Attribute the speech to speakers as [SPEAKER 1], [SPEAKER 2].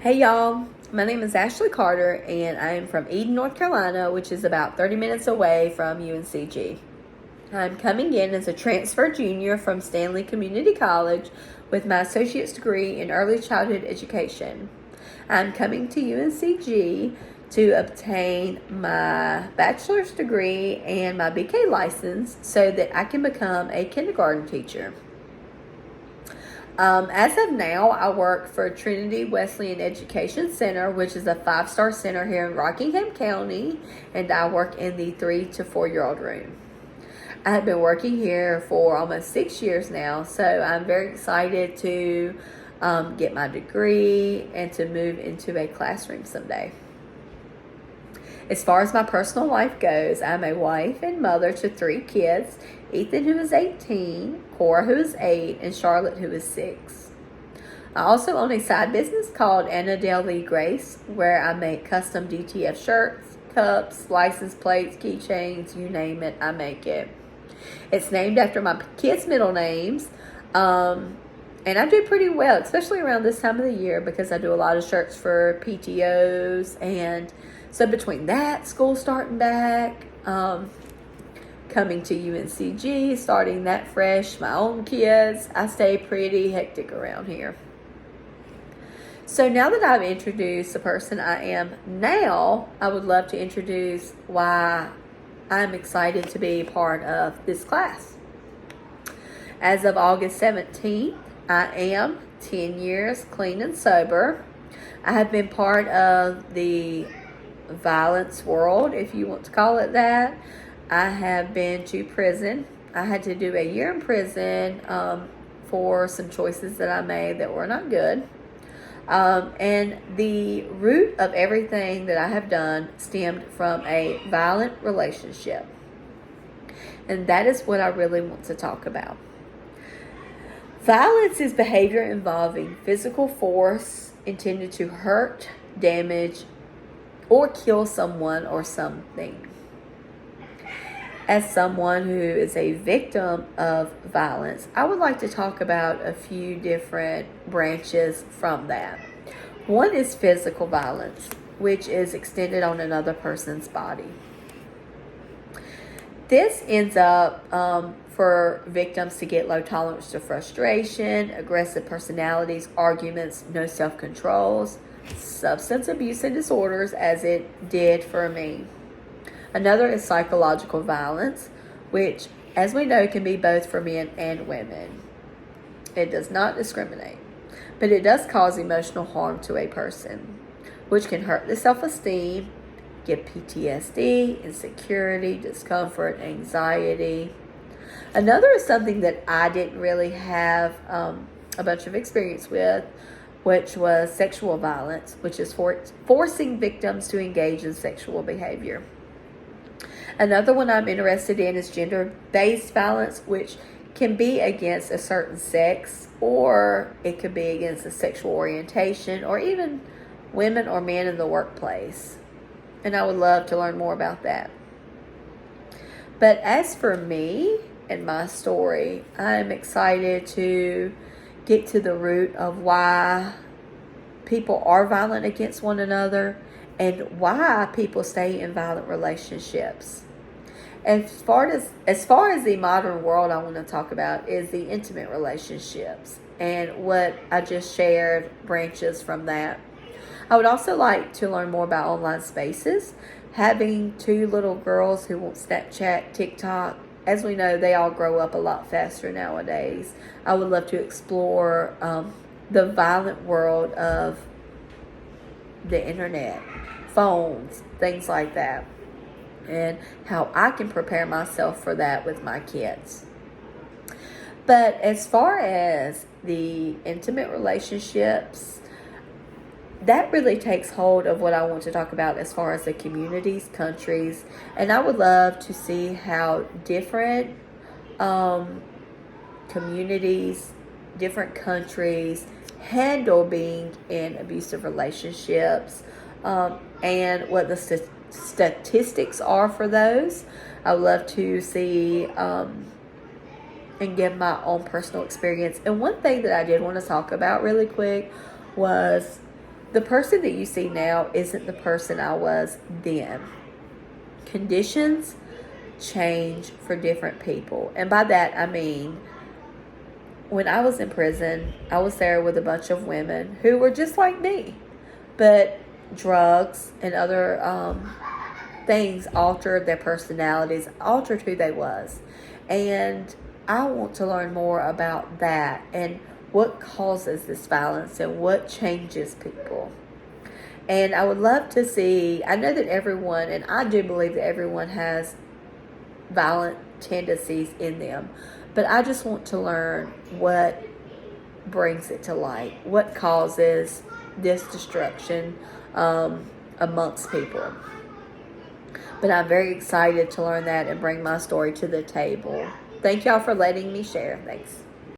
[SPEAKER 1] Hey y'all, my name is Ashley Carter and I am from Eden, North Carolina, which is about 30 minutes away from UNCG. I'm coming in as a transfer junior from Stanley Community College with my associate's degree in early childhood education. I'm coming to UNCG to obtain my bachelor's degree and my BK license so that I can become a kindergarten teacher. As of now, I work for Trinity Wesleyan Education Center, which is a 5-star center here in Rockingham County, and I work in the 3 to 4-year-old room. I have been working here for almost 6 years now, so I'm very excited to get my degree and to move into a classroom someday. As far as my personal life goes, I'm a wife and mother to 3 kids, Ethan, who is 18, Cora, who is 8, and Charlotte, who is 6. I also own a side business called Annadale Lee Grace, where I make custom DTF shirts, cups, license plates, keychains, you name it, I make it. It's named after my kids' middle names, and I do pretty well, especially around this time of the year because I do a lot of shirts for PTOs, and so between that, school starting back, coming to UNCG, starting that fresh, my own kids, I stay pretty hectic around here. So now that I've introduced the person I am now, I would love to introduce why I'm excited to be part of this class. As of August 17th, I am 10 years clean and sober. I have been part of the violence world, if you want to call it that. I have been to prison. I had to do a year in prison for some choices that I made that were not good. And the root of everything that I have done stemmed from a violent relationship. And that is what I really want to talk about. Violence is behavior involving physical force intended to hurt, damage, or kill someone or something. As someone who is a victim of violence, I would like to talk about a few different branches from that. One is physical violence, which is extended on another person's body. This ends up for victims to get low tolerance to frustration, aggressive personalities, arguments, no self-controls, substance abuse and disorders, as it did for me. Another is psychological violence, which, as we know, can be both for men and women. It does not discriminate, but it does cause emotional harm to a person, which can hurt the self-esteem, give PTSD, insecurity, discomfort, anxiety. Another is something that I didn't really have a bunch of experience with, which was sexual violence, which is forcing victims to engage in sexual behavior. Another one I'm interested in is gender-based violence, which can be against a certain sex, or it could be against a sexual orientation, or even women or men in the workplace. And I would love to learn more about that. But as for me and my story, I'm excited to get to the root of why people are violent against one another and why people stay in violent relationships. As far as the modern world I want to talk about is the intimate relationships, and what I just shared branches from that. I would also like to learn more about online spaces. Having 2 little girls who want Snapchat, TikTok, as we know, they all grow up a lot faster nowadays. I would love to explore the violent world of the internet, phones, things like that, and how I can prepare myself for that with my kids. But as far as the intimate relationships, that really takes hold of what I want to talk about as far as the communities, countries, and I would love to see how different communities, different countries handle being in abusive relationships, and what the statistics are for those. I would love to see and give my own personal experience. And one thing that I did want to talk about really quick was The person that you see now isn't the person I was then. Conditions change for different people. And by that, I mean, when I was in prison, I was there with a bunch of women who were just like me. But drugs and other things altered their personalities, altered who they was. And I want to learn more about that and what causes this violence and what changes people. And I would love to see, I know that everyone, and I do believe that everyone has violent tendencies in them, but I just want to learn what brings it to light, what causes this destruction amongst people. But I'm very excited to learn that and bring my story to the table. Thank y'all for letting me share. Thanks.